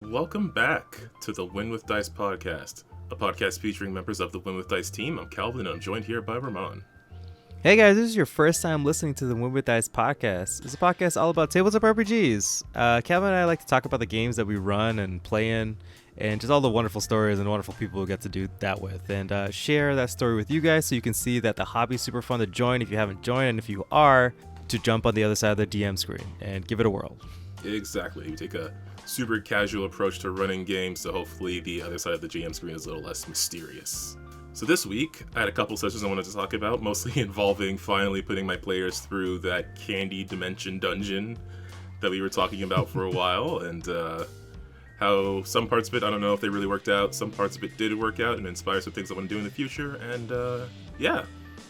Welcome back to the Win with Dice podcast, a podcast featuring members of the Win with Dice team. I'm Calvin, and I'm joined here by Ramon. Hey guys, this is your first time listening to the Win with Dice podcast. It's a podcast all about tabletop RPGs. Calvin and I like to talk about the games that we run and play in, and just all the wonderful stories and wonderful people we get to do that with, and share that story with you guys so you can see that the hobby's super fun to join if you haven't joined, and if you are, to jump on the other side of the DM screen and give it a whirl. Exactly. We take a super casual approach to running games, so hopefully the other side of the GM screen is a little less mysterious. So this week, I had a couple sessions I wanted to talk about, mostly involving finally putting my players through that candy dimension dungeon that we were talking about for a while, and how some parts of it, I don't know if they really worked out, some parts of it did work out and inspire some things I want to do in the future, and yeah,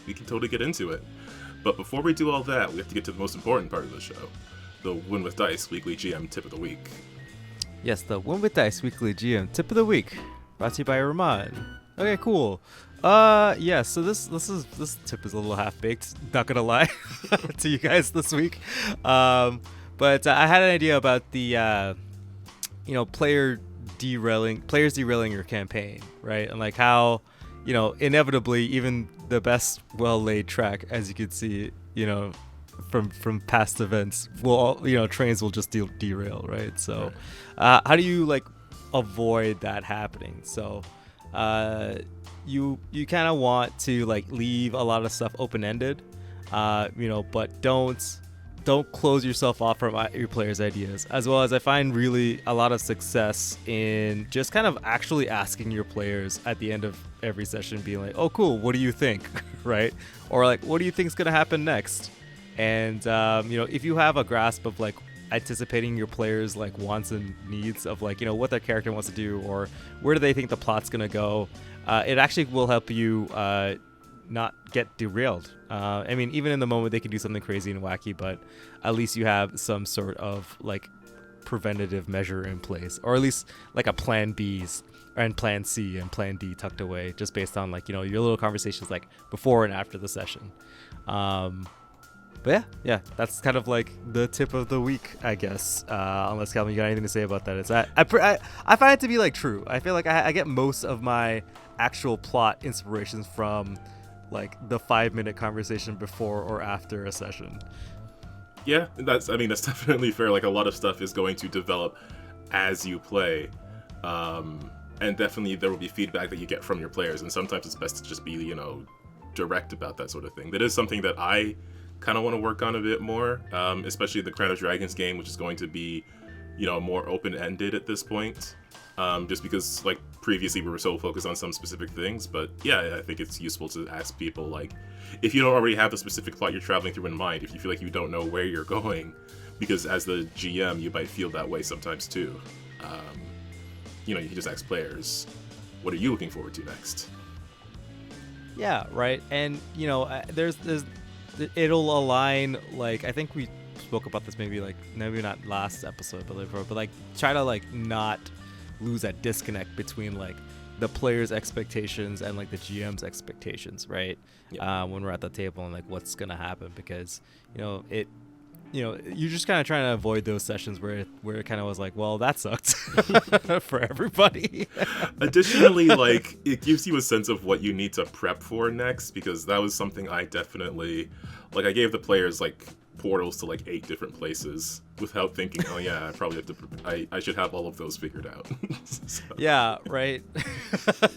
we can totally get into it. But before we do all that, we have to get to the most important part of the show, the Win with Dice Weekly GM Tip of the Week. Yes, the Win with Dice Weekly GM Tip of the Week, brought to you by Ramon. Okay, cool. Yeah, so this tip is a little half-baked, not gonna lie to you guys this week. But I had an idea about the players derailing your campaign, right? And like how, inevitably even the best well-laid track, as you can see, from past events, trains will just derail, right? So how do you avoid that happening? So you kind of want to leave a lot of stuff open-ended, but don't close yourself off from your players' ideas. As well as I find really a lot of success in just kind of actually asking your players at the end of every session, being like, oh cool, what do you think? Right? Or what do you think is going to happen next? And if you have a grasp of anticipating your players' wants and needs of what their character wants to do, or where do they think the plot's gonna go, it actually will help you not get derailed. I mean, even in the moment they can do something crazy and wacky, but at least you have some sort of preventative measure in place, or at least a plan B's and plan C and plan D tucked away, just based on your little conversations before and after the session. But yeah, that's kind of the tip of the week, I guess. Unless Calvin, you got anything to say about that? It's I find it to be true. I feel I get most of my actual plot inspirations from the 5-minute conversation before or after a session. Yeah, that's definitely fair. A lot of stuff is going to develop as you play, and definitely there will be feedback that you get from your players, and sometimes it's best to just be direct about that sort of thing. That is something that I kind of want to work on a bit more, especially the Crown of Dragons game, which is going to be, more open-ended at this point, just because, previously we were so focused on some specific things. But yeah, I think it's useful to ask people, if you don't already have the specific plot you're traveling through in mind, if you feel like you don't know where you're going, because as the GM, you might feel that way sometimes too. You can just ask players, what are you looking forward to next? Yeah, right. And, there's it'll align, I think we spoke about this maybe not last episode, but try to not lose that disconnect between the players' expectations and the GM's expectations, right? Yep. When we're at the table and what's gonna happen, because you're just kind of trying to avoid those sessions where it kind of was well, that sucked for everybody. Additionally, it gives you a sense of what you need to prep for next, because that was something I definitely, I gave the players portals to 8 different places without thinking, oh yeah, I probably have to, I should have all of those figured out. So. Yeah, right.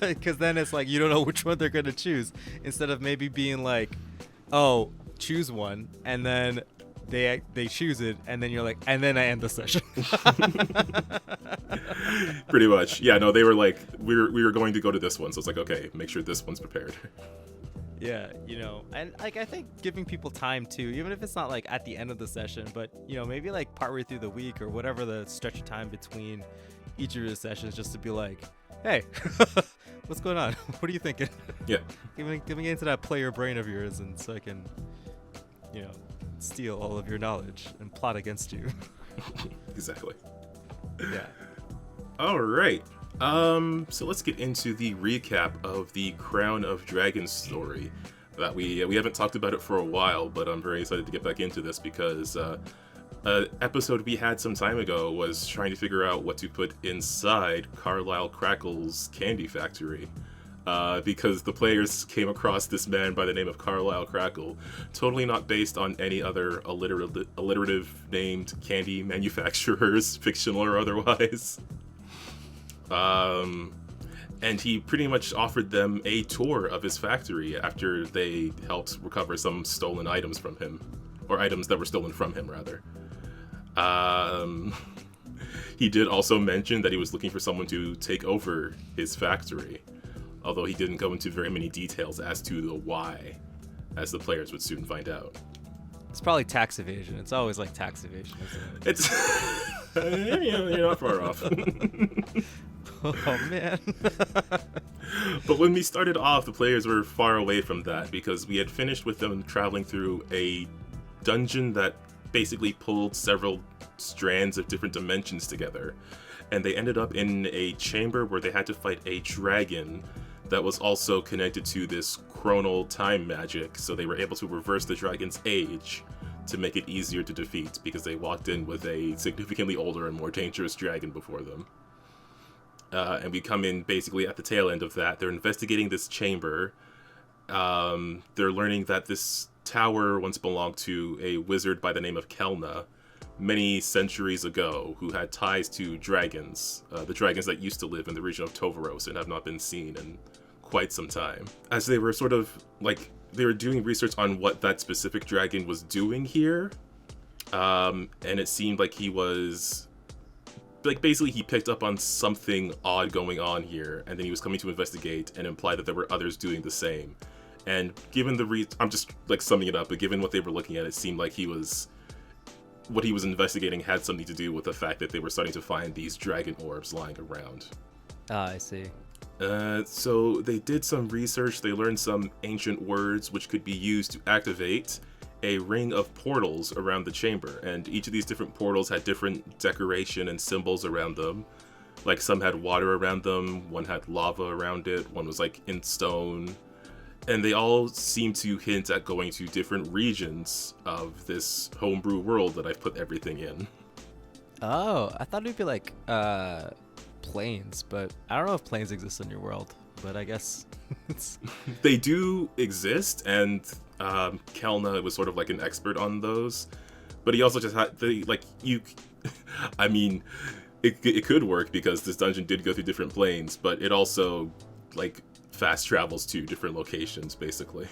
Because then it's you don't know which one they're gonna choose, instead of maybe being oh, choose one, and then they choose it, and then you're and then I end the session. Pretty much. Yeah, no, they were we were going to go to this one, so it's okay, make sure this one's prepared. Yeah, and I think giving people time too, even if it's not at the end of the session, but maybe partway through the week or whatever the stretch of time between each of the sessions, just to be hey, what's going on? What are you thinking? Yeah. Giving into that player brain of yours, and so I can, steal all of your knowledge and plot against you. Exactly. Yeah. All right. So let's get into the recap of the Crown of Dragons story. That we haven't talked about it for a while, but I'm very excited to get back into this because An episode we had some time ago was trying to figure out what to put inside Carlisle Crackle's candy factory. Because the players came across this man by the name of Carlisle Crackle, totally not based on any other alliterative named candy manufacturers, fictional or otherwise. And he pretty much offered them a tour of his factory after they helped recover some stolen items from him, or items that were stolen from him, rather. He did also mention that he was looking for someone to take over his factory, although he didn't go into very many details as to the why, as the players would soon find out. It's probably tax evasion. It's always like tax evasion, isn't it? It's you're not far off. Oh man. But when we started off, the players were far away from that because we had finished with them traveling through a dungeon that basically pulled several strands of different dimensions together, and they ended up in a chamber where they had to fight a dragon that was also connected to this chronal time magic, so they were able to reverse the dragon's age to make it easier to defeat because they walked in with a significantly older and more dangerous dragon before them. And we come in basically at the tail end of that. They're investigating this chamber. They're learning that this tower once belonged to a wizard by the name of Kelna many centuries ago, who had ties to dragons, the dragons that used to live in the region of Tovaros and have not been seen in quite some time. As they were sort of like, they were doing research on what that specific dragon was doing here, and it seemed like he was, like, basically he picked up on something odd going on here, and then he was coming to investigate and imply that there were others doing the same. And given the I'm just like summing it up, but given what they were looking at, it seemed like what he was investigating had something to do with the fact that they were starting to find these dragon orbs lying around. Ah, I see. So they did some research. They learned some ancient words which could be used to activate a ring of portals around the chamber, and each of these different portals had different decoration and symbols around them. Like, some had water around them, one had lava around it, one was like in stone, and they all seem to hint at going to different regions of this homebrew world that I've put everything in. Oh, I thought it'd be like planes, but I don't know if planes exist in your world, but I guess it's... They do exist, and Kelna was sort of like an expert on those, but he also just had I mean, it could work because this dungeon did go through different planes, but it also like fast travels to different locations, basically.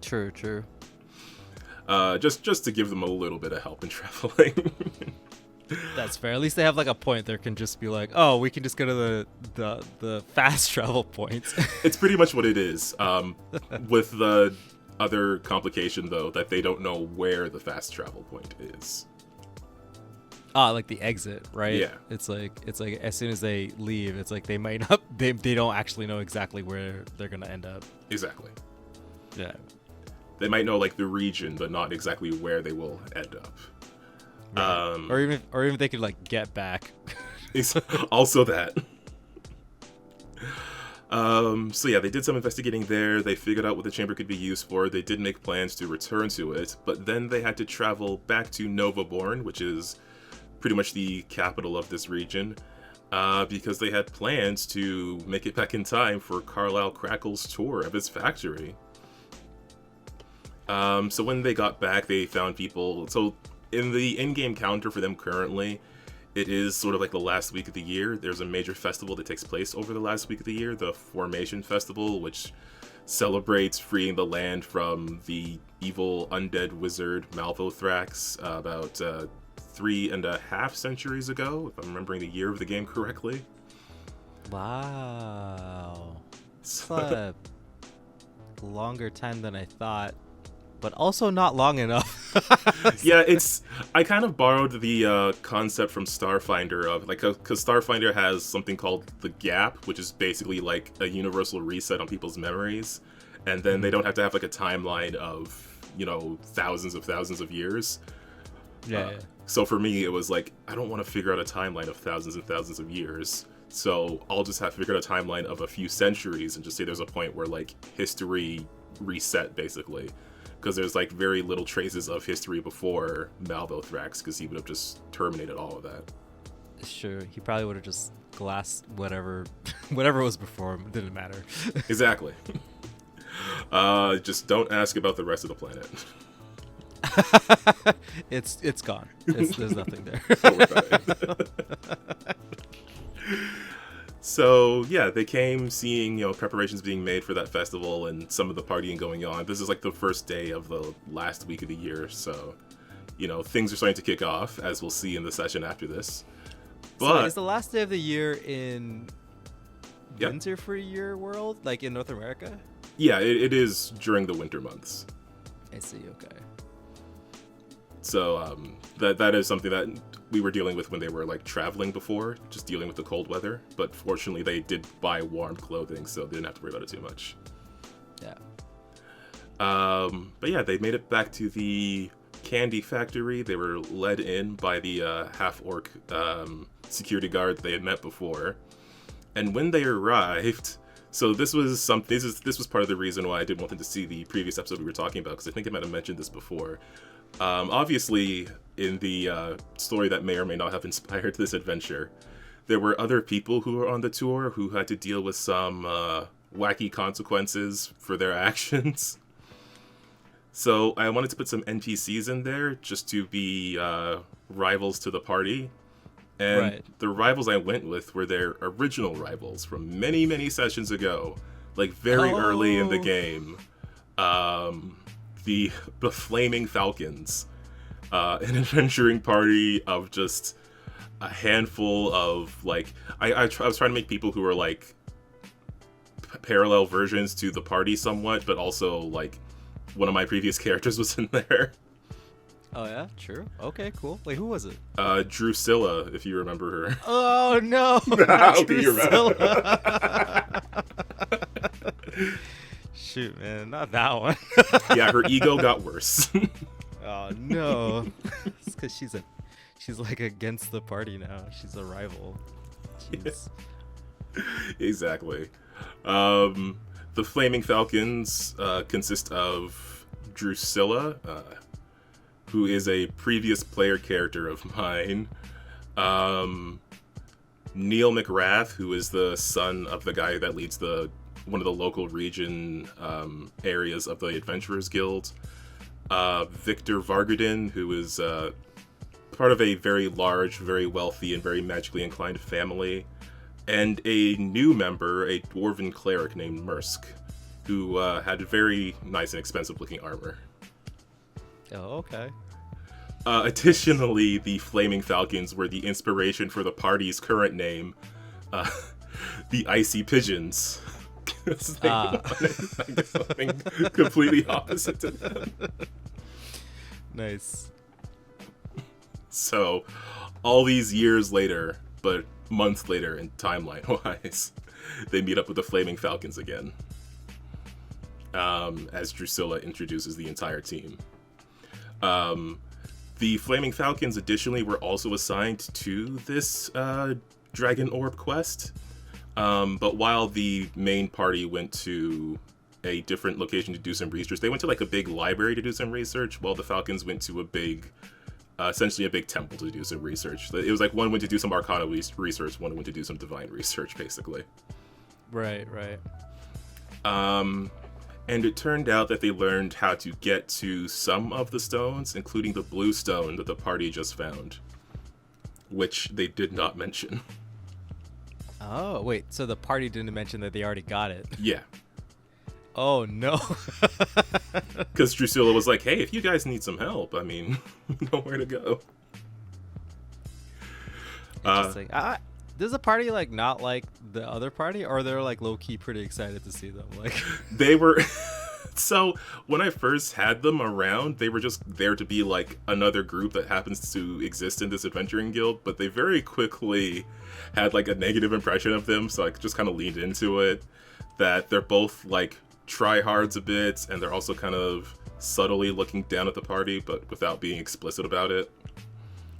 True. Just to give them a little bit of help in traveling. That's fair. At least they have like a point. There can just be like, oh, we can just go to the fast travel points. It's pretty much what it is. With the other complication though, that they don't know where the fast travel point is. Ah, like the exit, right? Yeah. It's like as soon as they leave, it's like they might not. They don't actually know exactly where they're gonna end up. Exactly. Yeah. They might know like the region, but not exactly where they will end up. Right. Or even they could like get back. Also that. So yeah, they did some investigating there. They figured out what the chamber could be used for. They did make plans to return to it, but then they had to travel back to Novaborn, which is pretty much the capital of this region, because they had plans to make it back in time for Carlisle Crackle's tour of his factory. So when they got back, they found people. So in the in-game calendar for them currently, it is sort of like the last week of the year. There's a major festival that takes place over the last week of the year, the Formation Festival, which celebrates freeing the land from the evil undead wizard Malvothrax about 3.5 centuries ago, if I'm remembering the year of the game correctly. Wow. It's a longer time than I thought, but also not long enough. Yeah, I kind of borrowed the concept from Starfinder of like, because Starfinder has something called the Gap, which is basically like a universal reset on people's memories, and then they don't have to have like a timeline of, thousands of years. Yeah. So for me, it was like, I don't want to figure out a timeline of thousands and thousands of years, so I'll just have to figure out a timeline of a few centuries and just say there's a point where like history reset, basically. because there's like very little traces of history before Malvothrax, because he would have just terminated all of that. Sure, he probably would have just glassed whatever was before him. It didn't matter. Exactly. Just don't ask about the rest of the planet. It's gone. There's nothing there. Don't worry about it. So yeah, they came seeing, preparations being made for that festival and some of the partying going on. This is like the first day of the last week of the year, so things are starting to kick off, as we'll see in the session after this. But so it's the last day of the year in winter for your world, like in North America? Yeah, it is during the winter months. I see. Okay. So that is something that we were dealing with when they were like traveling before, just dealing with the cold weather. But fortunately, they did buy warm clothing, so they didn't have to worry about it too much. Yeah. But yeah, they made it back to the candy factory. They were led in by the half-orc security guard they had met before. And when they arrived, so this was part of the reason why I didn't want them to see the previous episode we were talking about, because I think I might have mentioned this before. Obviously, in the story that may or may not have inspired this adventure, there were other people who were on the tour who had to deal with some wacky consequences for their actions. So I wanted to put some NPCs in there just to be rivals to the party. And the rivals I went with were their original rivals from many, many sessions ago, like very early in the game. The Flaming Falcons, an adventuring party of just a handful of, like, I was trying to make people who were, like, parallel versions to the party somewhat, but also, like, one of my previous characters was in there. Oh, yeah? True. Okay, cool. Wait, who was it? Drusilla, if you remember her. Oh, no! How do you remember? Shoot, man, not that one. Yeah, her ego got worse. Oh no, it's because she's like against the party now. She's a rival. Jeez. Yeah. Exactly. The Flaming Falcons consist of Drusilla, who is a previous player character of mine. Neil McRath, who is the son of the guy that leads one of the local region areas of the Adventurers Guild. Victor Vargadin, who is part of a very large, very wealthy, and very magically inclined family. And a new member, a dwarven cleric named Mursk, who had very nice and expensive looking armor. Oh, okay. Additionally, the Flaming Falcons were the inspiration for the party's current name, the Icy Pigeons. They wanted something completely opposite to them. Nice. So, all these years later, but months later in timeline-wise, they meet up with the Flaming Falcons again. As Drusilla introduces the entire team. The Flaming Falcons additionally were also assigned to this Dragon Orb quest. But while the main party went to a different location to do some research, they went to like a big library to do some research, while the Falcons went to essentially a big temple to do some research. It was like one went to do some Arcana research, one went to do some Divine research, basically. Right. And it turned out that they learned how to get to some of the stones, including the blue stone that the party just found, which they did not mention. Oh, wait, so the party didn't mention that they already got it? Yeah. Oh, no. Because Drusilla was like, hey, if you guys need some help, I mean, nowhere to go. Interesting. Does the party, like, not like the other party, or they're, like, low-key pretty excited to see them? Like, they were... So, when I first had them around, they were just there to be, like, another group that happens to exist in this adventuring guild, but they very quickly had, like, a negative impression of them, so I just kind of leaned into it, that they're both, like, tryhards a bit, and they're also kind of subtly looking down at the party, but without being explicit about it.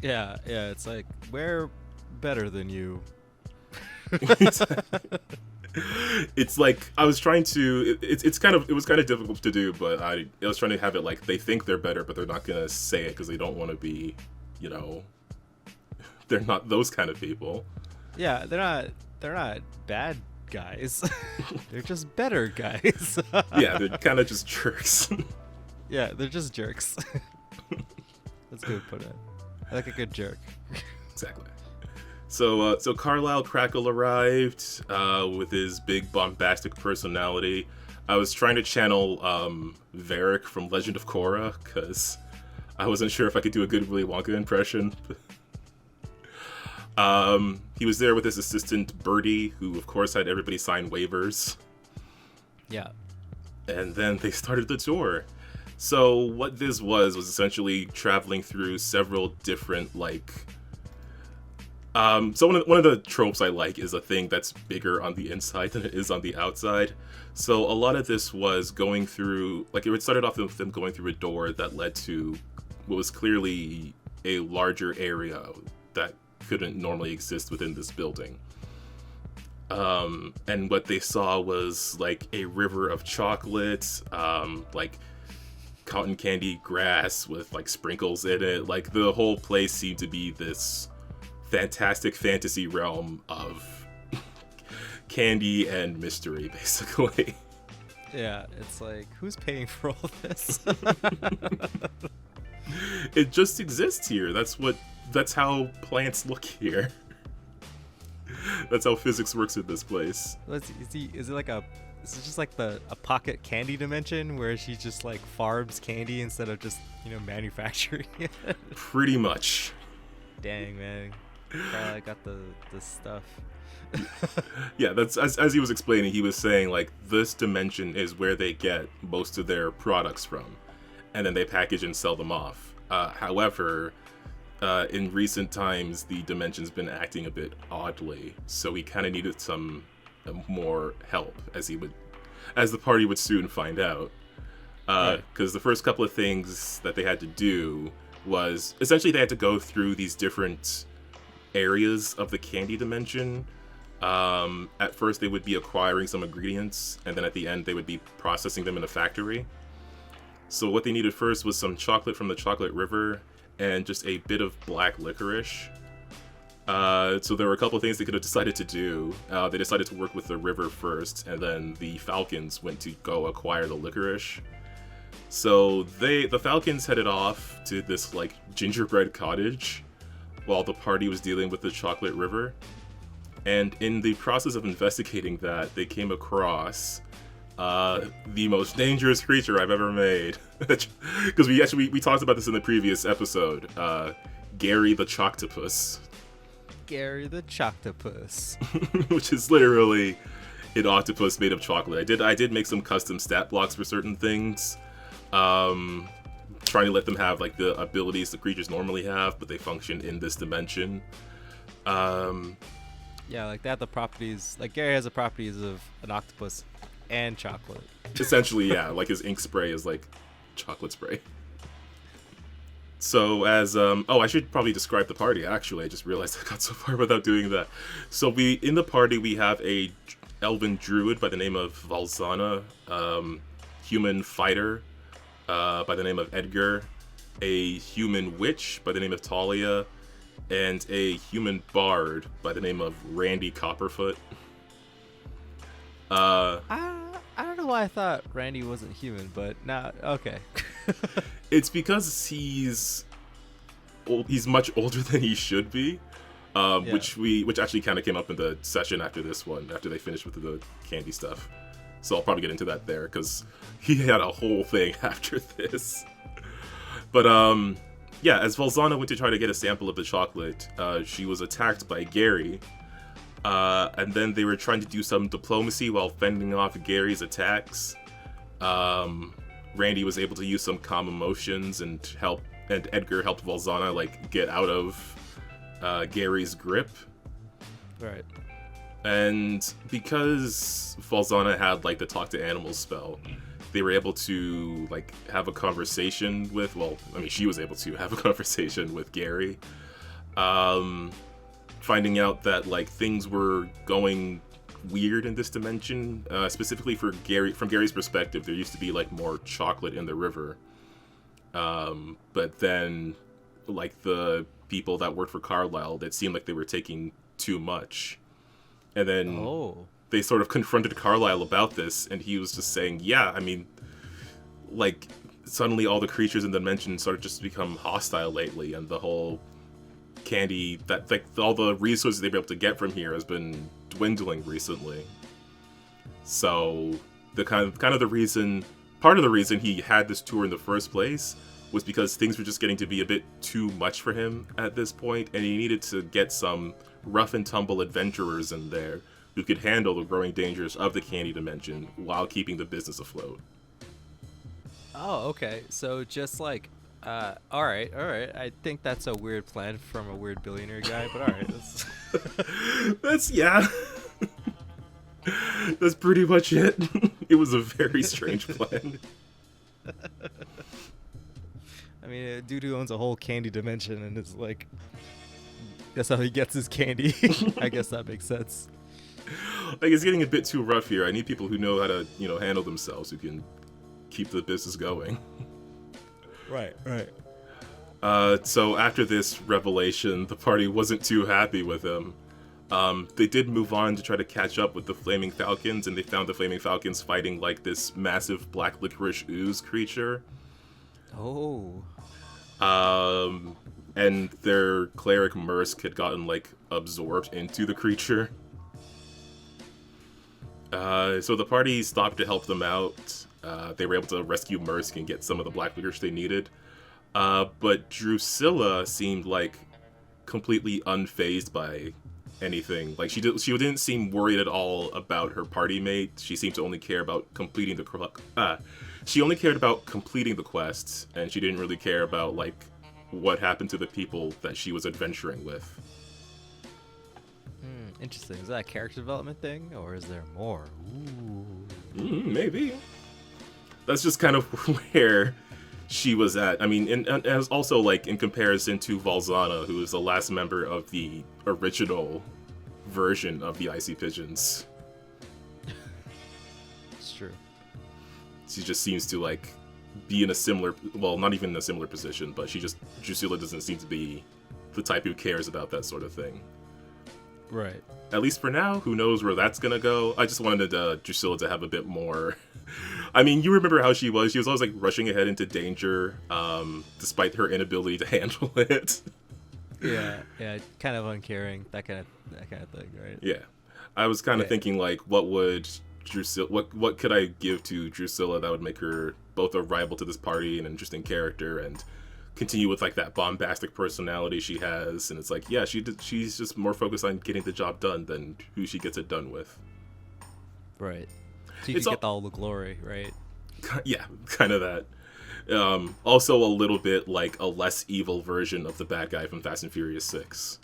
Yeah, it's like, we're better than you. It's like I was trying to. It was kind of difficult to do, but I was trying to have it like they think they're better, but they're not gonna say it because they don't want to be, you know, they're not those kind of people. Yeah, they're not bad guys. They're just better guys. Yeah, they're kind of just jerks. Yeah, they're just jerks. That's a good put it. I like a good jerk. Exactly. So Carlisle Crackle arrived with his big bombastic personality. I was trying to channel Varric from Legend of Korra because I wasn't sure if I could do a good Willy Wonka impression. He was there with his assistant Birdie, who of course had everybody sign waivers. Yeah. And then they started the tour. So what this was essentially traveling through several different so one of the tropes I like is a thing that's bigger on the inside than it is on the outside. So a lot of this was going through, it started off with them going through a door that led to what was clearly a larger area that couldn't normally exist within this building. And what they saw was a river of chocolate, cotton candy grass with sprinkles in it. The whole place seemed to be this fantastic fantasy realm of candy and mystery, basically. Yeah, it's who's paying for all this? It just exists here. That's how plants look here. That's how physics works in this place. Is it just a pocket candy dimension where she just farms candy instead of just manufacturing it? Pretty much. Dang, man. I got the stuff. Yeah, that's as he was explaining, he was saying this dimension is where they get most of their products from, and then they package and sell them off. However, in recent times, the dimension's been acting a bit oddly, so he kind of needed some more help, as the party would soon find out. Because the first couple of things that they had to do was essentially they had to go through these different areas of the candy dimension. At first they would be acquiring some ingredients, and then at the end they would be processing them in a factory. So what they needed first was some chocolate from the chocolate river and just a bit of black licorice. So there were a couple of things they could have decided to do. They decided to work with the river first, and then the Falcons went to go acquire the licorice. So the Falcons headed off to this gingerbread cottage while the party was dealing with the chocolate river. And in the process of investigating that, they came across the most dangerous creature I've ever made. Because we talked about this in the previous episode. Gary the Choctopus. Gary the Choctopus. Which is literally an octopus made of chocolate. I did make some custom stat blocks for certain things. Trying to let them have the abilities the creatures normally have, but they function in this dimension. Yeah, they have the properties. Gary has the properties of an octopus and chocolate. Essentially, yeah. His ink spray is chocolate spray. So as I should probably describe the party. Actually, I just realized I got so far without doing that. So in the party we have a elven druid by the name of Valzana, human fighter by the name of Edgar, a human witch by the name of Talia, and a human bard by the name of Randy Copperfoot. I don't know why I thought Randy wasn't human, but now okay. It's because he's much older than he should be, which actually kind of came up in the session after this one, after they finished with the candy stuff. So I'll probably get into that there, because he had a whole thing after this. But as Valzana went to try to get a sample of the chocolate, she was attacked by Gary. And then they were trying to do some diplomacy while fending off Gary's attacks. Randy was able to use some calm emotions and Edgar helped Valzana get out of Gary's grip. Right. And because Valzana had the talk to animals spell, they were able to have a conversation with, she was able to have a conversation with Gary. Finding out that things were going weird in this dimension, specifically from Gary's perspective. There used to be like more chocolate in the river, but then like the people that worked for Carlisle, it seemed like they were taking too much, and then they sort of confronted Carlisle about this, and he was just saying, yeah, I mean, like, suddenly all the creatures in the dimension started just to become hostile lately, and the whole candy, that like all the resources they've been able to get from here has been dwindling recently. So the kind of the reason, part of the reason he had this tour in the first place was because things were just getting to be a bit too much for him at this point, and he needed to get some rough and tumble adventurers in there who could handle the growing dangers of the candy dimension while keeping the business afloat. Oh, okay. So just like, all right. I think that's a weird plan from a weird billionaire guy, but all right. That's yeah. That's pretty much it. It was a very strange plan. I mean, a dude who owns a whole candy dimension and is like, that's how he gets his candy. I guess that makes sense. Like, it's getting a bit too rough here. I need people who know how to, handle themselves, who can keep the business going. Right. So after this revelation, the party wasn't too happy with him. They did move on to try to catch up with the Flaming Falcons, and they found the Flaming Falcons fighting like this massive black licorice ooze creature. Oh. And their cleric Mursk had gotten like absorbed into the creature. So the party stopped to help them out. They were able to rescue Mursk and get some of the black licorice they needed. But Drusilla seemed like completely unfazed by anything. Like she didn't seem worried at all about her party mate. She seemed to only care about completing the she only cared about completing the quests, and she didn't really care about like what happened to the people that she was adventuring with. Interesting. Is that a character development thing, or is there more? Ooh. Maybe. That's just kind of where she was at. I mean, and as also like in comparison to Valzana, who is the last member of the original version of the Icy Pigeons. It's true. She just seems to like be in a similar, well, not even in a similar position, but Drusilla doesn't seem to be the type who cares about that sort of thing. Right. At least for now. Who knows where that's gonna go? I just wanted Drusilla to have a bit more. I mean, you remember how she was. She was always like rushing ahead into danger, despite her inability to handle it. Yeah, kind of uncaring, that kind of thing, right? Yeah, I was kind of thinking like, what would Drusilla, what could I give to Drusilla that would make her both a rival to this party, an interesting character, and continue with like that bombastic personality she has. And it's like, yeah, she's just more focused on getting the job done than who she gets it done with. Right. So you can get all the glory, right? Yeah, kind of that. Also a little bit like a less evil version of the bad guy from Fast and Furious 6,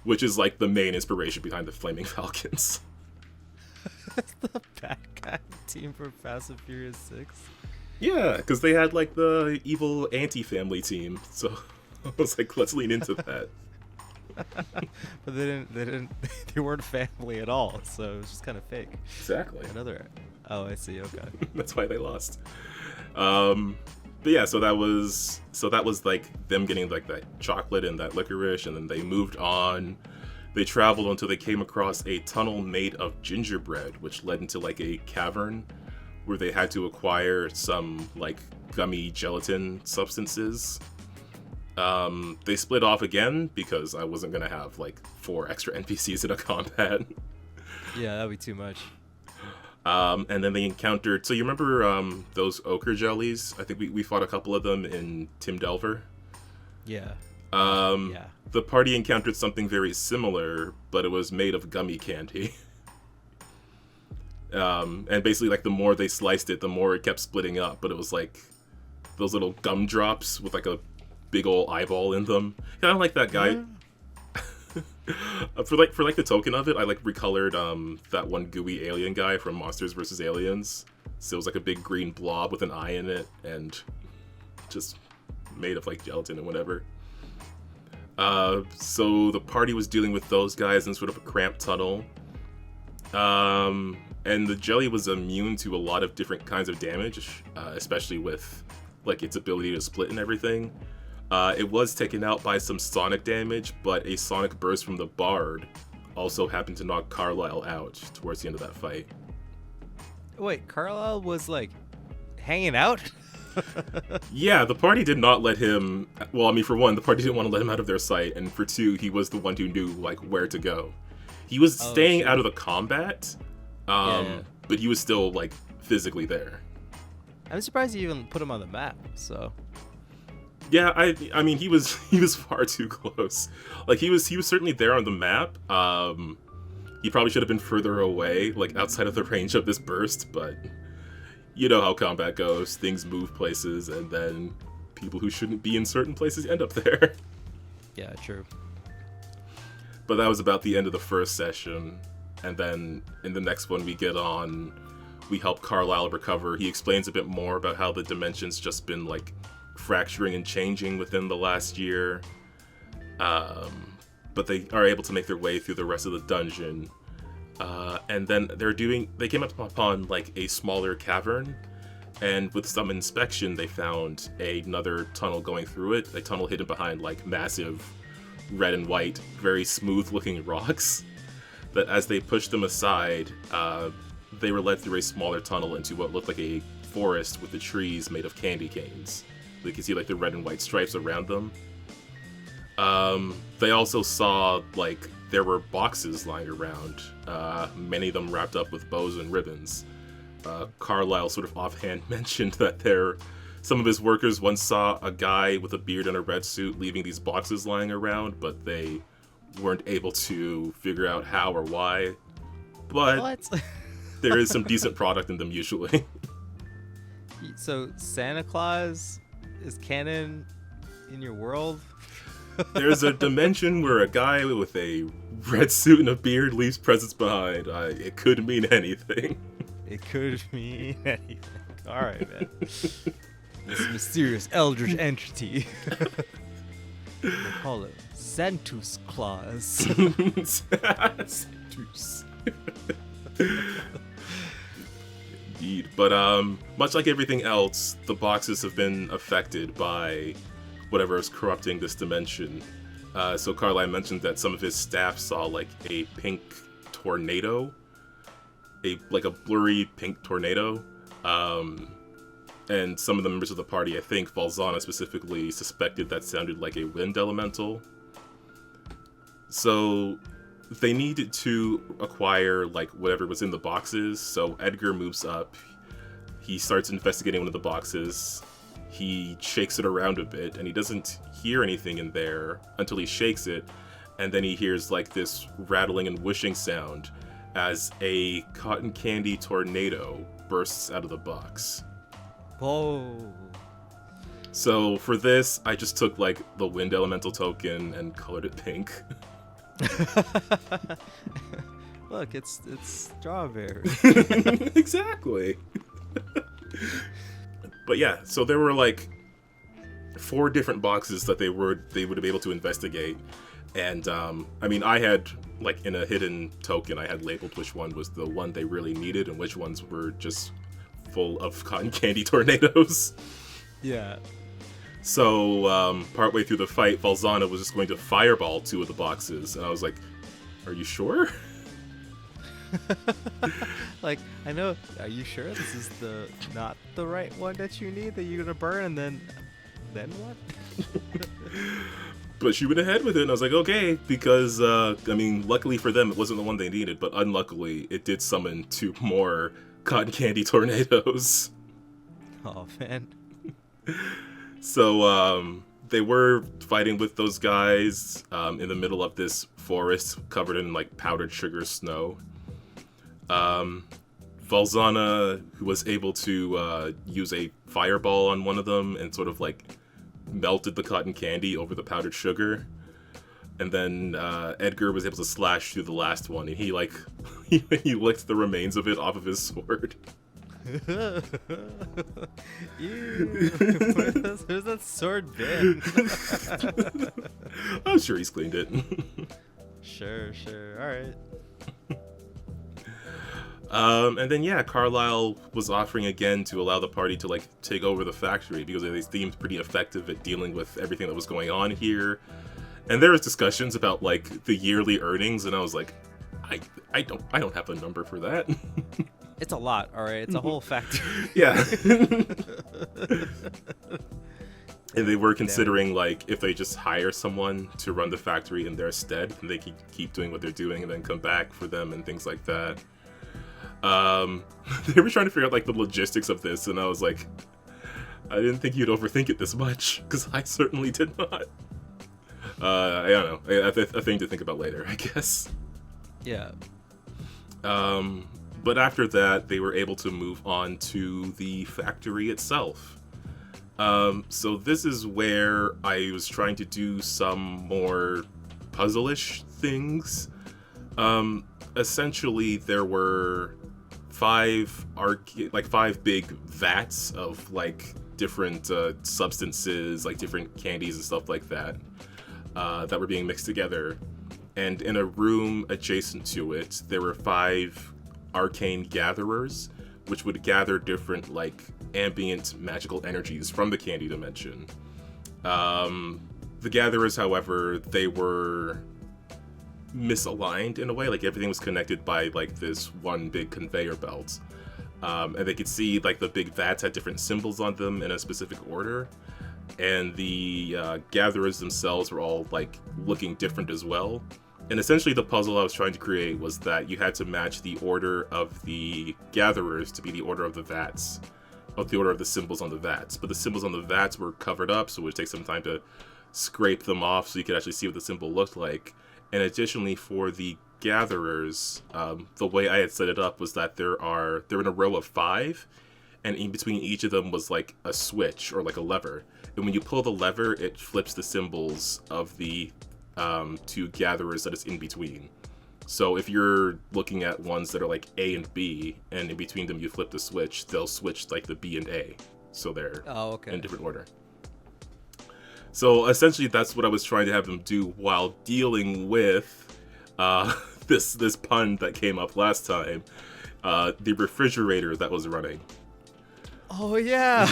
which is like the main inspiration behind the Flaming Falcons. The bad guy team for Fast and Furious 6? Yeah, because they had like the evil anti-family team, so I was like, let's lean into that. But they weren't family at all, so it was just kind of fake. Exactly. Oh, I see. Okay. That's why they lost. But yeah, so that was like them getting like that chocolate and that licorice, and then they moved on. They traveled until they came across a tunnel made of gingerbread, which led into like a cavern where they had to acquire some like gummy gelatin substances. They split off again because I wasn't gonna have like 4 extra NPCs in a combat. Yeah, that'd be too much. And then they encountered, so you remember those ochre jellies? I think we fought a couple of them in Tim Delver. Yeah. Yeah. The party encountered something very similar, but it was made of gummy candy. And basically, like, the more they sliced it, the more it kept splitting up. But it was like those little gumdrops with like a big old eyeball in them. Kind of like that guy. For the token of it, I like recolored that one gooey alien guy from Monsters vs. Aliens. So it was like a big green blob with an eye in it, and just made of like gelatin and whatever. So the party was dealing with those guys in sort of a cramped tunnel. And the jelly was immune to a lot of different kinds of damage, especially with like its ability to split and everything. It was taken out by some sonic damage, but a sonic burst from the Bard also happened to knock Carlisle out towards the end of that fight. Wait, Carlisle was like hanging out? Yeah, the party did not let him. Well, I mean, for one, the party didn't want to let him out of their sight, and for two, he was the one who knew like where to go. He was staying out of the combat, but he was still like physically there. I'm surprised you even put him on the map. So. Yeah, I mean, he was far too close. Like he was certainly there on the map. He probably should have been further away, like outside of the range of this burst, but. You know how combat goes. Things move places, and then people who shouldn't be in certain places end up there. Yeah, true. But that was about the end of the first session. And then in the next one we help Carlisle recover. He explains a bit more about how the dimension's just been like fracturing and changing within the last year. But they are able to make their way through the rest of the dungeon. And then they came up upon like a smaller cavern, and with some inspection they found another tunnel going through it, a tunnel hidden behind like massive red and white, very smooth looking rocks, that as they pushed them aside, they were led through a smaller tunnel into what looked like a forest with the trees made of candy canes. You can see like the red and white stripes around them. They also saw like there were boxes lying around, many of them wrapped up with bows and ribbons. Carlisle sort of offhand mentioned that some of his workers once saw a guy with a beard and a red suit leaving these boxes lying around, but they weren't able to figure out how or why. But there is some decent product in them usually. So Santa Claus is canon in your world? There's a dimension where a guy with a red suit and a beard leaves presents behind. It could mean anything. It could mean anything. All right, man. This mysterious eldritch entity. They call it Santus Claus. Santus. Indeed. But much like everything else, the boxes have been affected by whatever is corrupting this dimension. So Carlisle mentioned that some of his staff saw like a pink tornado, a blurry pink tornado, and some of the members of the party, I think Valzana specifically, suspected that sounded like a wind elemental. So they needed to acquire like whatever was in the boxes. So Edgar moves up. He starts investigating one of the boxes. He shakes it around a bit, and he doesn't hear anything in there until he shakes it, and then he hears like this rattling and whooshing sound as a cotton candy tornado bursts out of the box. Whoa. So for this, I just took like the wind elemental token and colored it pink. Look, it's strawberry. Exactly. But yeah, so there were like 4 different boxes that they would be able to investigate, and I mean, I had like in a hidden token, I had labeled which one was the one they really needed and which ones were just full of cotton candy tornadoes. Yeah. So partway through the fight, Valzana was just going to fireball 2 of the boxes, and I was like, "Are you sure?" Like, I know, are you sure this is not the right one that you need, that you're gonna burn, and then what? But she went ahead with it, and I was like, okay, because, I mean, luckily for them, it wasn't the one they needed, but unluckily, it did summon 2 more cotton candy tornadoes. Oh, man. So, they were fighting with those guys, in the middle of this forest covered in, like, powdered sugar snow. Valzana was able to use a fireball on one of them and sort of like melted the cotton candy over the powdered sugar. And then Edgar was able to slash through the last one, and he like he licked the remains of it off of his sword. Ew. Where's that sword been? I'm sure he's cleaned it. Sure. All right. And then yeah, Carlisle was offering again to allow the party to like take over the factory because they seemed pretty effective at dealing with everything that was going on here. And there was discussions about like the yearly earnings, and I was like, I don't have a number for that. It's a lot, all right. It's a whole factory. Yeah. And they were considering like if they just hire someone to run the factory in their stead, and they can keep doing what they're doing and then come back for them and things like that. They were trying to figure out like the logistics of this, and I was like, I didn't think you'd overthink it this much, because I certainly did not. I don't know. A thing to think about later, I guess. Yeah. But after that, they were able to move on to the factory itself. So this is where I was trying to do some more puzzle-ish things. Essentially, there were five big vats of like different substances, like different candies and stuff like that, that were being mixed together. And in a room adjacent to it, there were 5 arcane gatherers, which would gather different like ambient magical energies from the candy dimension. The gatherers, however, they were misaligned in a way. Like everything was connected by like this one big conveyor belt, and they could see like the big vats had different symbols on them in a specific order, and the gatherers themselves were all like looking different as well. And essentially the puzzle I was trying to create was that you had to match the order of the gatherers to be the order of the vats, of the order of the symbols on the vats. But the symbols on the vats were covered up, so it would take some time to scrape them off so you could actually see what the symbol looked like. And additionally, for the gatherers, the way I had set it up was that they're in a row of 5, and in between each of them was like a switch or like a lever. And when you pull the lever, it flips the symbols of the 2 gatherers that is in between. So if you're looking at ones that are like A and B, and in between them you flip the switch, they'll switch like the B and A. So they're in different order. So essentially that's what I was trying to have them do while dealing with this pun that came up last time, the refrigerator that was running. Oh yeah.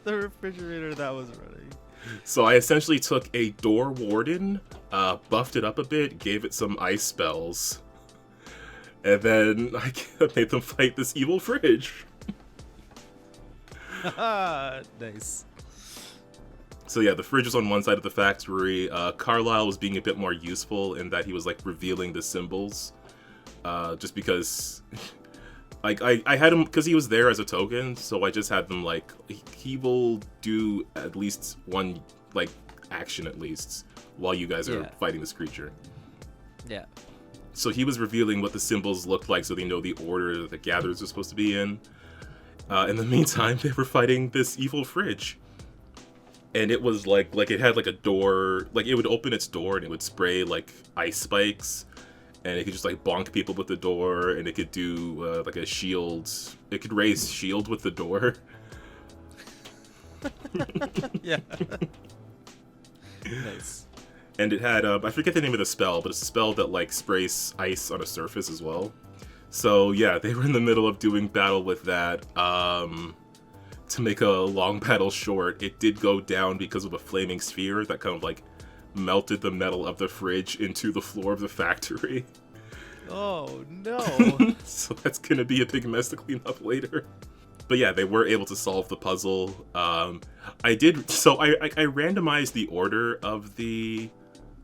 The refrigerator that was running. So I essentially took a door warden, buffed it up a bit, gave it some ice spells, and then I made them fight this evil fridge. Nice. So yeah, the fridge was on one side of the factory. Carlisle was being a bit more useful in that he was like revealing the symbols, just because like I had him because he was there as a token, so I just had them like he will do at least one like action at least while you guys are fighting this creature. Yeah. So he was revealing what the symbols looked like so they know the order that the gatherers are supposed to be in. In the meantime, they were fighting this evil fridge. And it was like it had like a door, like it would open its door and it would spray like ice spikes, and it could just like bonk people with the door, and it could do like a shield. It could raise shield with the door. Yeah. Nice. And it had I forget the name of the spell, but it's a spell that like sprays ice on a surface as well. So yeah, they were in the middle of doing battle with that. To make a long battle short, it did go down because of a flaming sphere that kind of like melted the metal of the fridge into the floor of the factory. Oh no. So that's gonna be a big mess to clean up later. But yeah, they were able to solve the puzzle. I randomized the order of the...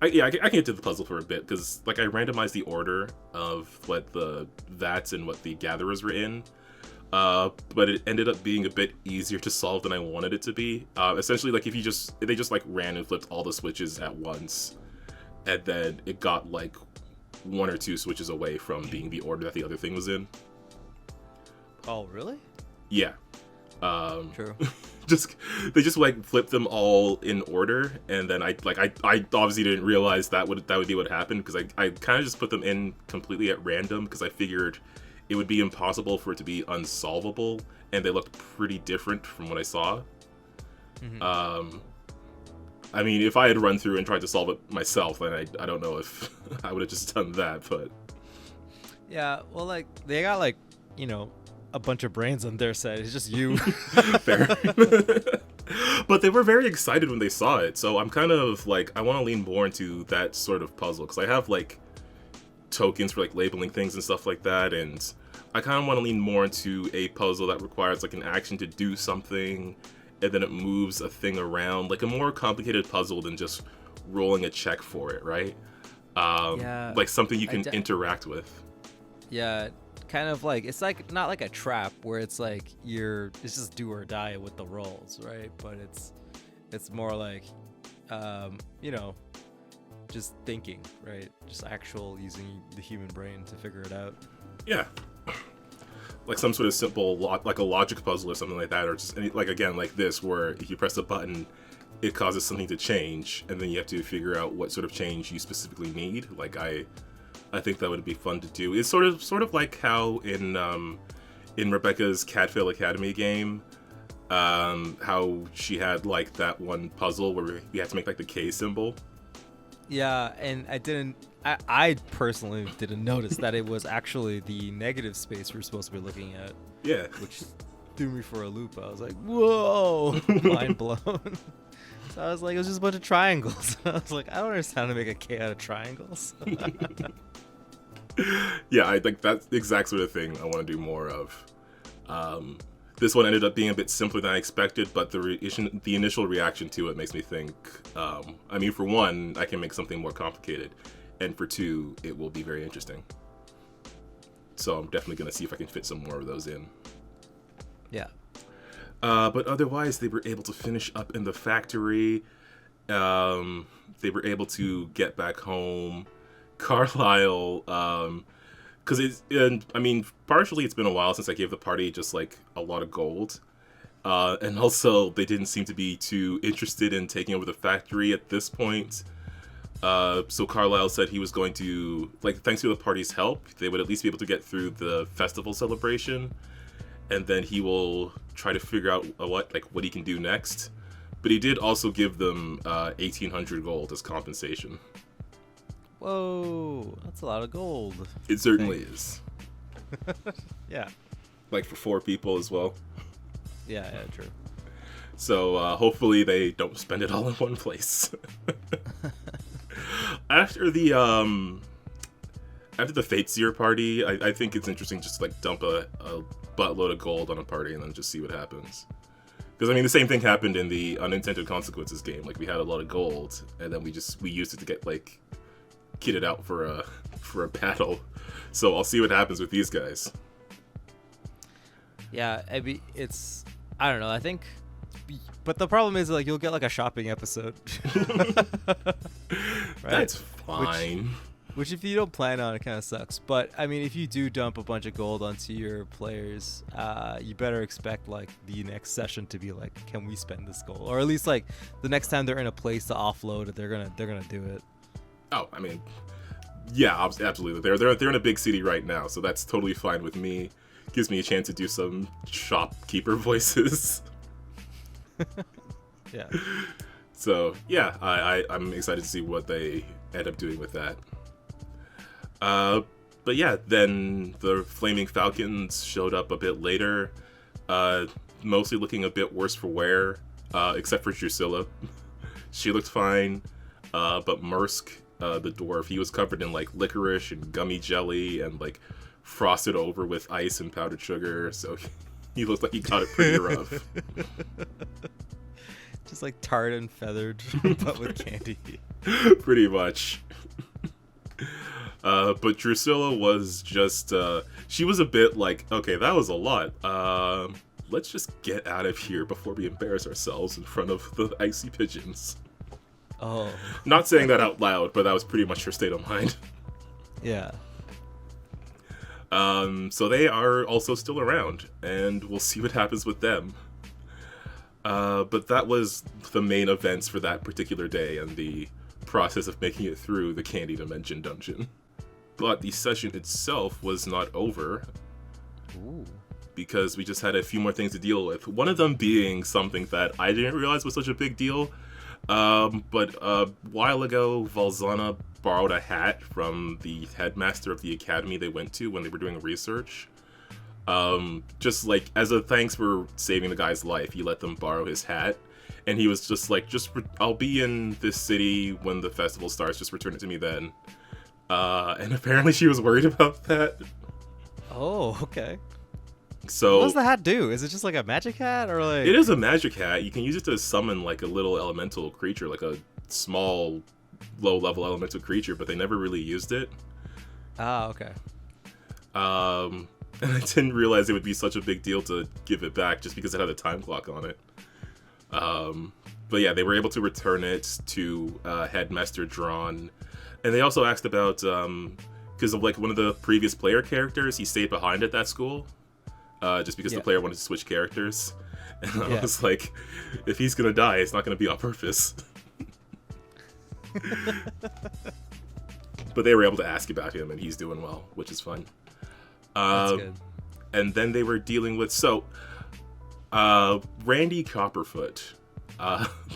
I can get to the puzzle for a bit, because like I randomized the order of what the vats and what the gatherers were in. But it ended up being a bit easier to solve than I wanted it to be. Essentially, like they just like ran and flipped all the switches at once, and then it got like 1 or 2 switches away from being the order that the other thing was Oh really? Yeah. True. They just like flipped them all in order, and then I obviously didn't realize that would be what happened, because I kind of just put them in completely at random, because I figured it would be impossible for it to be unsolvable, and they looked pretty different from what I saw. Mm-hmm. I mean, if I had run through and tried to solve it myself, then I don't know if I would have just done that, but... Yeah, well, like they got like, you know, a bunch of brains on their side. It's just you. Fair. But they were very excited when they saw it, so I'm kind of like, I want to lean more into that sort of puzzle, because I have like tokens for like labeling things and stuff like that, and I kind of want to lean more into a puzzle that requires like an action to do something, and then it moves a thing around, like a more complicated puzzle than just rolling a check for it, right? Yeah, like something you can interact with. Yeah, kind of like, it's like not like a trap where it's like it's just do or die with the rolls, right? But it's more like, you know, just thinking, right? Just actual using the human brain to figure it out. Yeah. Like some sort of simple, like a logic puzzle or something like that, or just like, again, like this, where if you press a button, it causes something to change, and then you have to figure out what sort of change you specifically need. Like I think that would be fun to do. It's sort of like how in Rebecca's Cadfael Academy game, how she had like that one puzzle where we had to make like the K symbol. Yeah, and I personally didn't notice that it was actually the negative space we're supposed to be looking at. Yeah. Which threw me for a loop. I was like, whoa, mind blown. So I was like, it was just a bunch of triangles. I was like, I don't understand how to make a K out of triangles. Yeah, I think that's the exact sort of thing I want to do more of. This one ended up being a bit simpler than I expected, but the initial reaction to it makes me think, I mean, for one, I can make something more complicated, and for two, it will be very interesting. So I'm definitely going to see if I can fit some more of those in. Yeah. But otherwise, they were able to finish up in the factory. They were able to get back home. Carlisle, because I mean, partially it's been a while since I gave the party just like a lot of gold. And also, they didn't seem to be too interested in taking over the factory at this point. So Carlisle said he was going to, like, thanks to the party's help, they would at least be able to get through the festival celebration. And then he will try to figure out what he can do next. But he did also give them 1,800 gold as compensation. Whoa, that's a lot of gold. It certainly is. Yeah. Like for 4 people as well. Yeah, true. So hopefully they don't spend it all in one place. After the Fateseer party, I think it's interesting just to like dump a buttload of gold on a party and then just see what happens. Because I mean, the same thing happened in the Unintended Consequences game. Like we had a lot of gold, and then we used it to get like kitted out for a battle. So I'll see what happens with these guys. Yeah, I don't know. I think, but the problem is like you'll get like a shopping episode. Right? That's fine. Which if you don't plan on, it kind of sucks. But I mean, if you do dump a bunch of gold onto your players, you better expect like the next session to be like, can we spend this gold? Or at least like the next time they're in a place to offload it, they're gonna do it. Oh, I mean, yeah, absolutely. They're in a big city right now, so that's totally fine with me. Gives me a chance to do some shopkeeper voices. Yeah. So yeah, I'm excited to see what they end up doing with that. But yeah, then the Flaming Falcons showed up a bit later, mostly looking a bit worse for wear, except for Drusilla. She looked fine, but Mursk, the dwarf, he was covered in like licorice and gummy jelly and like frosted over with ice and powdered sugar, so he looked like he got it pretty rough. Just like tarred and feathered, but with candy. Pretty much. But Drusilla was just, she was a bit like, okay, that was a lot. Let's just get out of here before we embarrass ourselves in front of the icy pigeons. Oh. Not saying that out loud, but that was pretty much her state of mind. Yeah. So they are also still around, and we'll see what happens with them. But that was the main events for that particular day and the process of making it through the Candy Dimension dungeon. But the session itself was not over. Ooh. Because we just had a few more things to deal with. One of them being something that I didn't realize was such a big deal. But a while ago, Valzana borrowed a hat from the headmaster of the academy they went to when they were doing research. Just like as a thanks for saving the guy's life, he let them borrow his hat, and he was just like, I'll be in this city when the festival starts, just return it to me then. And apparently she was worried about that. Oh, okay. So what does the hat do? Is it just like a magic hat, or like? It is a magic hat. You can use it to summon like a little elemental creature, like a small, low-level elemental creature, but they never really used it. Ah, okay. And I didn't realize it would be such a big deal to give it back just because it had a time clock on it. But yeah, they were able to return it to Headmaster Drawn. And they also asked about, because of like one of the previous player characters, he stayed behind at that school, just because the player wanted to switch characters. And I was like, if he's going to die, it's not going to be on purpose. But they were able to ask about him, and he's doing well, which is fun. That's good. And then they were dealing with Randy Copperfoot,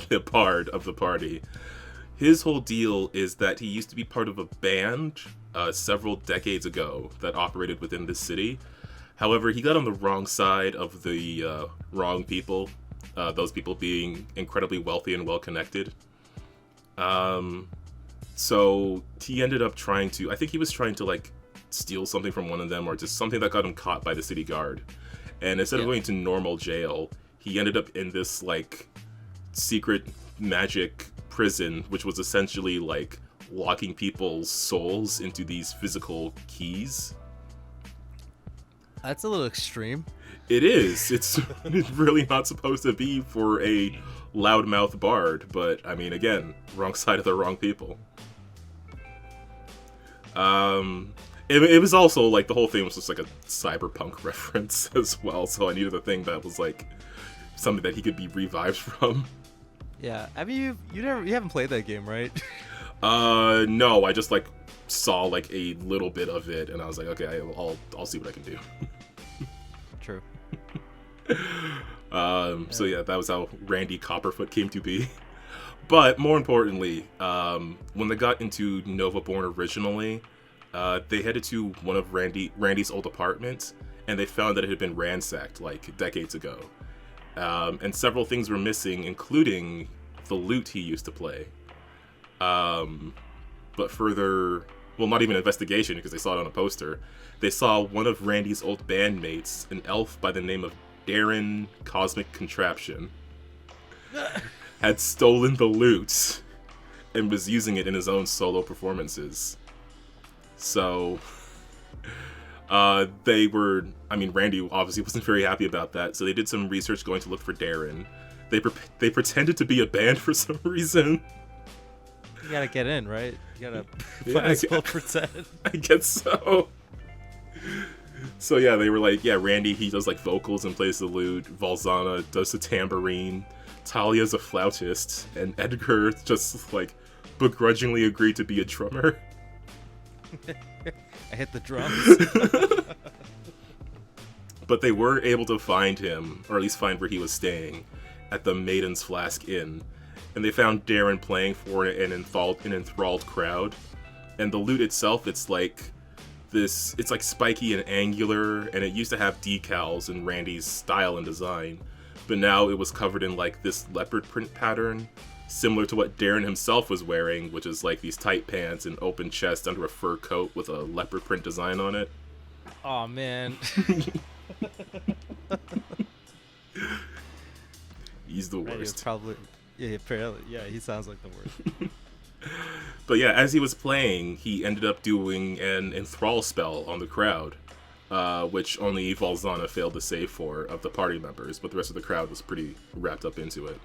the bard of the party. His whole deal is that he used to be part of a band several decades ago that operated within the city. However, he got on the wrong side of the wrong people, those people being incredibly wealthy and well-connected. So he ended up trying to, I think he was trying to like steal something from one of them, or just something that got him caught by the city guard. And instead of going to normal jail, he ended up in this like secret magic prison, which was essentially like locking people's souls into these physical keys. That's a little extreme. It is. It's really not supposed to be for a loudmouth bard, but I mean, again, wrong side of the wrong people. It was also like the whole thing was just like a cyberpunk reference as well, so I needed a thing that was like something that he could be revived from. Yeah, I mean, you haven't played that game, right? No, I just like saw like a little bit of it, and I was like, okay, I'll see what I can do. True. So yeah, that was how Randy Copperfoot came to be. But more importantly, when they got into Novaborn originally, they headed to one of Randy's old apartments, and they found that it had been ransacked like decades ago. And several things were missing, including the lute he used to play. But further, well, not even investigation, because they saw it on a poster. They saw one of Randy's old bandmates, an elf by the name of Darren Cosmic Contraption, had stolen the lute and was using it in his own solo performances. So, Randy obviously wasn't very happy about that, so they did some research going to look for Darren. They pretended to be a band for some reason. You gotta get in, right? You gotta pretend. I guess so. So yeah, they were like, yeah, Randy, he does like vocals and plays the lute. Valzana does the tambourine. Talia's a flautist. And Edgar just like begrudgingly agreed to be a drummer. I hit the drums. But they were able to find him, or at least find where he was staying, at the Maiden's Flask Inn. And they found Darren playing for an enthralled crowd. And the lute itself, it's like spiky and angular, and it used to have decals in Randy's style and design. But now it was covered in like this leopard print pattern, similar to what Darren himself was wearing, which is like these tight pants and open chest under a fur coat with a leopard print design on it. Oh man. He's the worst. Probably, yeah, apparently, yeah, he sounds like the worst. But yeah, as he was playing, he ended up doing an enthrall spell on the crowd, which only Valzana failed to save for of the party members, but the rest of the crowd was pretty wrapped up into it.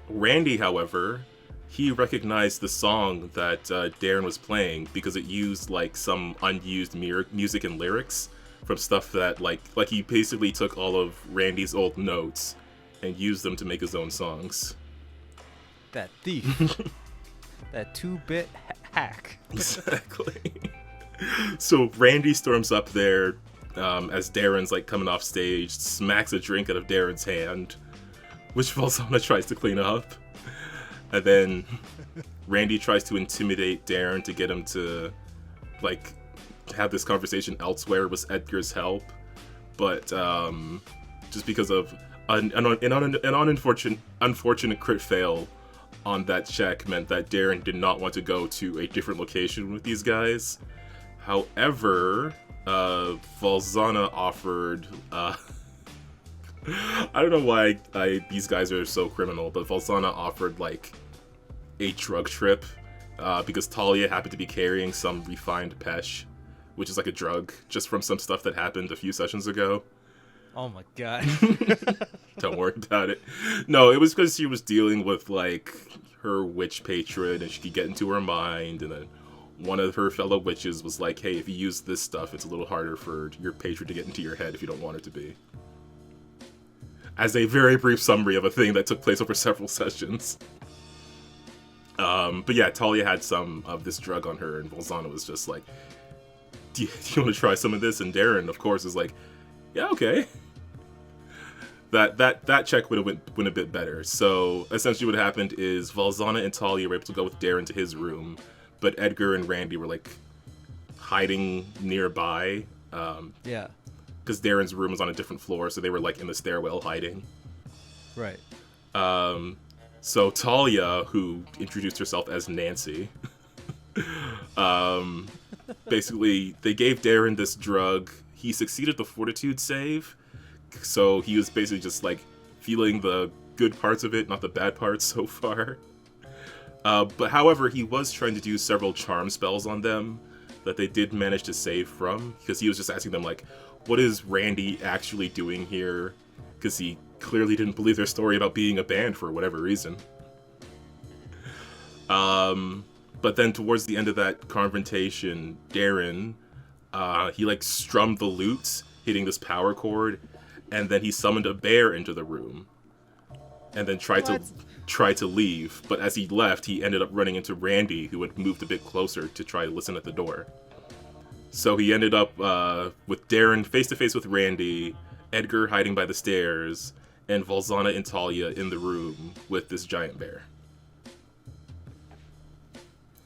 Randy, however, he recognized the song that Darren was playing because it used like some unused music and lyrics from stuff that like he basically took all of Randy's old notes and used them to make his own songs. That thief. That 2-bit hack. Exactly. So Randy storms up there as Darren's like coming off stage, smacks a drink out of Darren's hand, which Valzana tries to clean up. And then Randy tries to intimidate Darren to get him to, like, have this conversation elsewhere with Edgar's help. But just because of an unfortunate crit fail on that check meant that Darren did not want to go to a different location with these guys. However, Valzana offered... I don't know why these guys are so criminal, but Valzana offered, like, a drug trip because Talia happened to be carrying some refined pesh, which is like a drug, just from some stuff that happened a few sessions ago. Oh my god. Don't worry about it. No, it was because she was dealing with, like, her witch patron, and she could get into her mind, and then one of her fellow witches was like, hey, if you use this stuff, it's a little harder for your patron to get into your head if you don't want it to be. As a very brief summary of a thing that took place over several sessions. But yeah, Talia had some of this drug on her, and Valzana was just like, do you want to try some of this? And Darren, of course, is like, yeah, okay. That check would have went a bit better. So essentially what happened is Valzana and Talia were able to go with Darren to his room, but Edgar and Randy were, like, hiding nearby. Yeah. Because Darren's room was on a different floor, so they were, like, in the stairwell hiding. Right. So Talia, who introduced herself as Nancy, basically, they gave Darren this drug. He succeeded the fortitude save, so he was basically just, like, feeling the good parts of it, not the bad parts so far. But however, he was trying to do several charm spells on them that they did manage to save from, because he was just asking them, like, what is Randy actually doing here? Because he clearly didn't believe their story about being a band for whatever reason. But then towards the end of that confrontation, Darren, he, like, strummed the lute, hitting this power chord, and then he summoned a bear into the room, and then tried to leave. But as he left, he ended up running into Randy, who had moved a bit closer to try to listen at the door. So he ended up with Darren face-to-face with Randy, Edgar hiding by the stairs, and Valzana and Talia in the room with this giant bear.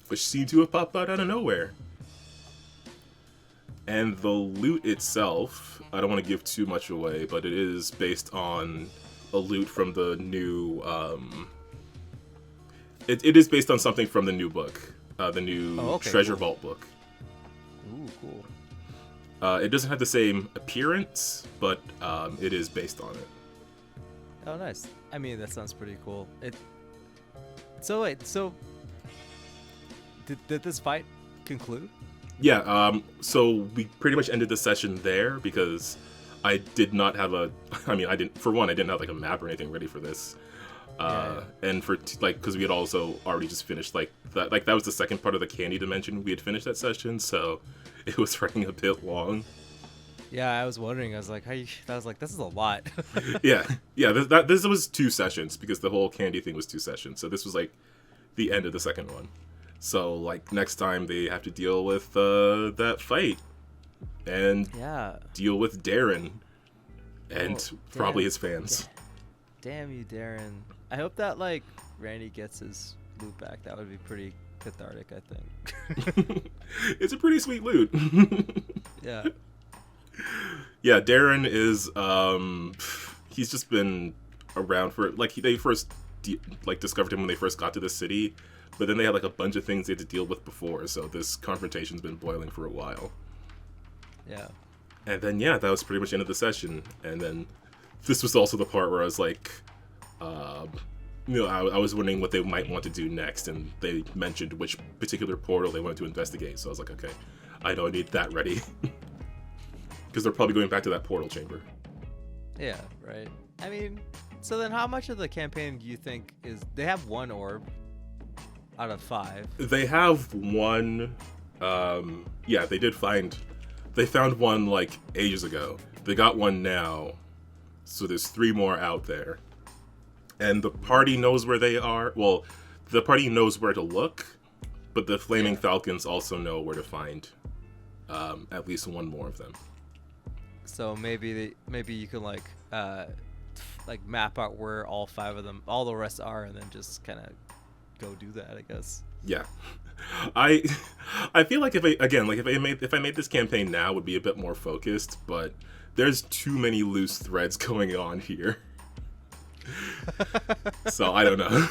Which seemed to have popped out of nowhere. And the loot itself, I don't want to give too much away, but it is based on a loot from the new... It is based on something from the new book. The new Treasure Vault book. Ooh, cool. It doesn't have the same appearance, but it is based on it. Oh, nice. I mean, that sounds pretty cool. So wait, did this fight conclude? Yeah, so we pretty much ended the session there because I did not have I didn't have, like, a map or anything ready for this. And for, because we had also already just finished, that was the second part of the candy dimension. We had finished that session, so it was running a bit long. Yeah, I was wondering. I was like, this is a lot. yeah. This was 2 sessions because the whole candy thing was 2 sessions. So this was, like, the end of the second one. So, like, next time they have to deal with that fight and deal with Darren and probably his fans. Damn you, Darren. I hope that, like, Randy gets his loot back. That would be pretty cathartic, I think. It's a pretty sweet loot. Yeah. Yeah, Darren is, he's just been around for, like, they first, discovered him when they first got to the city, but then they had, like, a bunch of things they had to deal with before, so this confrontation's been boiling for a while. Yeah. And then, yeah, that was pretty much the end of the session, and then this was also the part where I was like, I was wondering what they might want to do next, and they mentioned which particular portal they wanted to investigate, so I was like, okay, I know I need that ready. Because they're probably going back to that portal chamber. Yeah, right. I mean, so then how much of the campaign do you think is... They have 1 orb out of 5. They have 1... yeah, they found 1, like, ages ago. They got 1 now. So there's 3 more out there. And the party knows where they are. Well, the party knows where to look, but the Flaming Falcons also know where to find at least 1 more of them. So maybe you can, like map out where all 5 of them, all the rest are, and then just kind of go do that, I guess. Yeah. I I feel like if I made this campaign now, it would be a bit more focused, but there's too many loose threads going on here. So I don't know.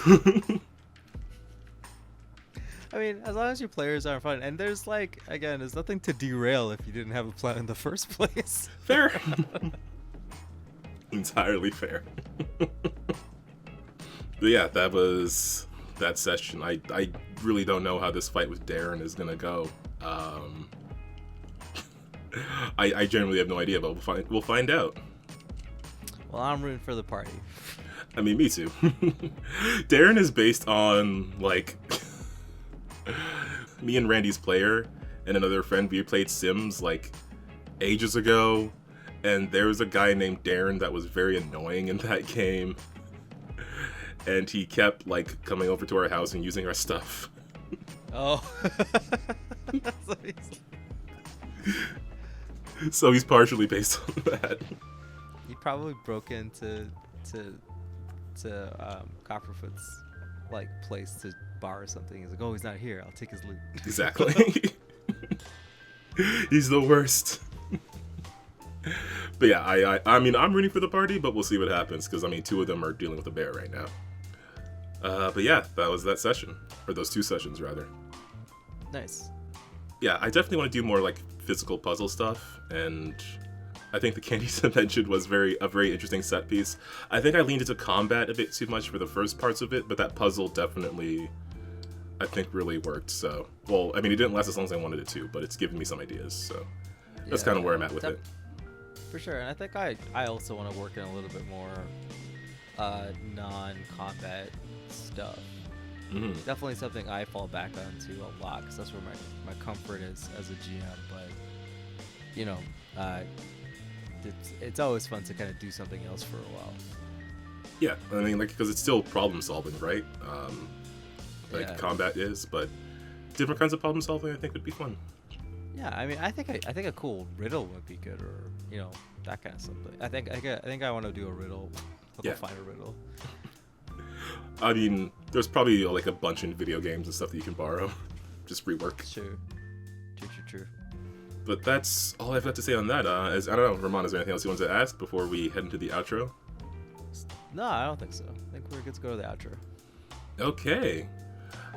I mean, as long as your players are fun, and there's like, again, there's nothing to derail if you didn't have a plan in the first place. Fair. Entirely fair. But yeah, that was that session. I really don't know how this fight with Darren is gonna go. I generally have no idea, but we'll find out. Well, I'm rooting for the party. I mean, me too. Darren is based on, like, me and Randy's player and another friend. We played Sims, like, ages ago, and there was a guy named Darren that was very annoying in that game. And he kept, like, coming over to our house and using our stuff. Oh. That's amazing. So he's partially based on that. He probably broke into Copperfoot's like place to borrow something. He's like, oh, he's not here. I'll take his loot. Exactly. He's the worst. But yeah, I mean, I'm rooting for the party, but we'll see what happens, because I mean, two of them are dealing with a bear right now. But yeah, that was that session, or those two sessions rather. Nice. Yeah, I definitely want to do more like physical puzzle stuff, and I think the candy mentioned was a very interesting set piece. I think I leaned into combat a bit too much for the first parts of it, but that puzzle definitely, I think, really worked. So, well, I mean, it didn't last as long as I wanted it to, but it's given me some ideas. So that's kind of where I'm at with it. For sure, and I think I also want to work in a little bit more non-combat stuff. Mm-hmm. Definitely something I fall back onto a lot, because that's where my comfort is as a GM. But you know, it's always fun to kind of do something else for a while. Yeah, I mean, like, because it's still problem solving, right? Like combat is, but different kinds of problem solving I think would be fun. Yeah, I mean, I think a cool riddle would be good, or you know, that kind of something. I think I want to do a riddle. Find a riddle. I mean, there's probably like a bunch in video games and stuff that you can borrow, just rework. True. But that's all I've got to say on that. I don't know, Ramon, is there anything else you want to ask before we head into the outro? No, I don't think so. I think we're good to go to the outro. Okay.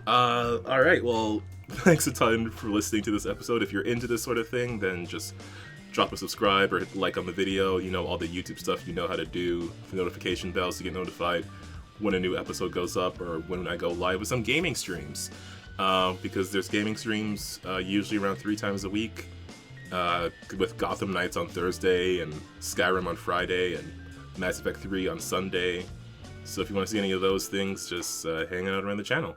All right. Well, thanks a ton for listening to this episode. If you're into this sort of thing, then just drop a subscribe or hit the like on the video. You know, all the YouTube stuff you know how to do. The notification bells to get notified when a new episode goes up, or when I go live with some gaming streams. Because there's gaming streams usually around 3 times a week, with Gotham Nights on Thursday and Skyrim on Friday and Mass Effect 3 on Sunday. So if you want to see any of those things, just hang out around the channel.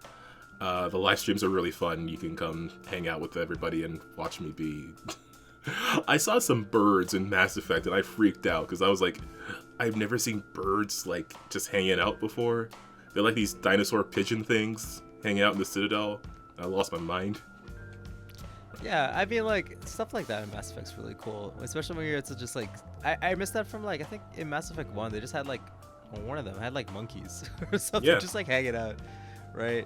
The live streams are really fun. You can come hang out with everybody and watch me be... I saw some birds in Mass Effect and I freaked out, because I was like, I've never seen birds like just hanging out before. They're like these dinosaur pigeon things hanging out in the Citadel. I lost my mind. Yeah, I mean, like, stuff like that in Mass Effect's really cool, especially when you're just like, I missed that from, like, I think in Mass Effect 1 they just had like, well, one of them had like monkeys or something, just like hanging out, right?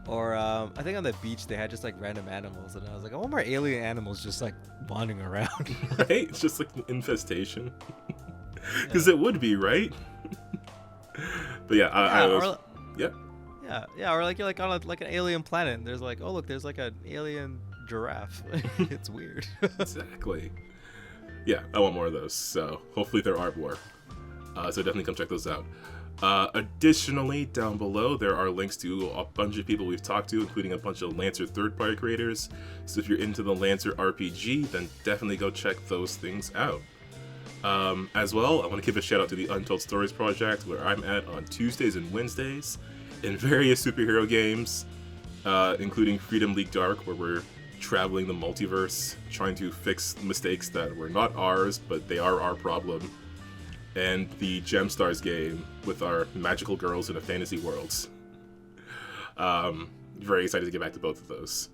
Or I think on the beach they had just like random animals, and I was like, I want more alien animals just like wandering around. Right? It's just like an infestation. Because it would be, right? But yeah, or like you're like on like an alien planet, and there's like, oh look, there's like an alien giraffe. It's weird. Exactly. Yeah, I want more of those. So hopefully there are more. So definitely come check those out. Additionally, down below there are links to a bunch of people we've talked to, including a bunch of Lancer third-party creators. So if you're into the Lancer RPG, then definitely go check those things out. As well, I want to give a shout out to the Untold Stories project, where I'm at on Tuesdays and Wednesdays in various superhero games, including Freedom League Dark, where we're traveling the multiverse, trying to fix mistakes that were not ours, but they are our problem, and the Gemstars game with our magical girls in a fantasy worlds. Very excited to get back to both of those,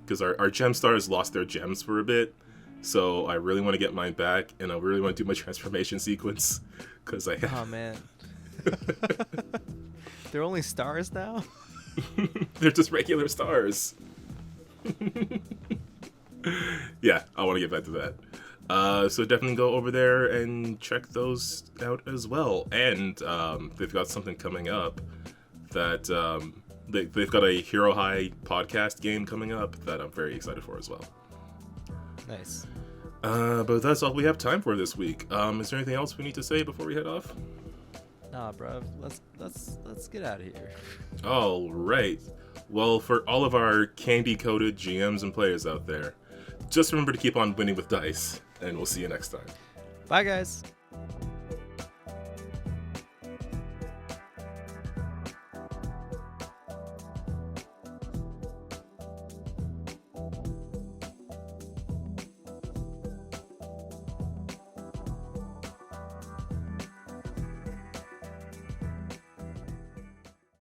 because our Gemstars lost their gems for a bit. So I really want to get mine back, and I really want to do my transformation sequence, because I have... Oh man. They're only stars now? They're just regular stars. Yeah, I want to get back to that. So definitely go over there and check those out as well. And they've got something coming up that they've got a Hero High podcast game coming up that I'm very excited for as well. Nice. But that's all we have time for this week. Is there anything else we need to say before we head off? Nah, bro. Let's get out of here. All right. Well, for all of our candy-coated GMs and players out there, just remember to keep on winning with dice, and we'll see you next time. Bye, guys.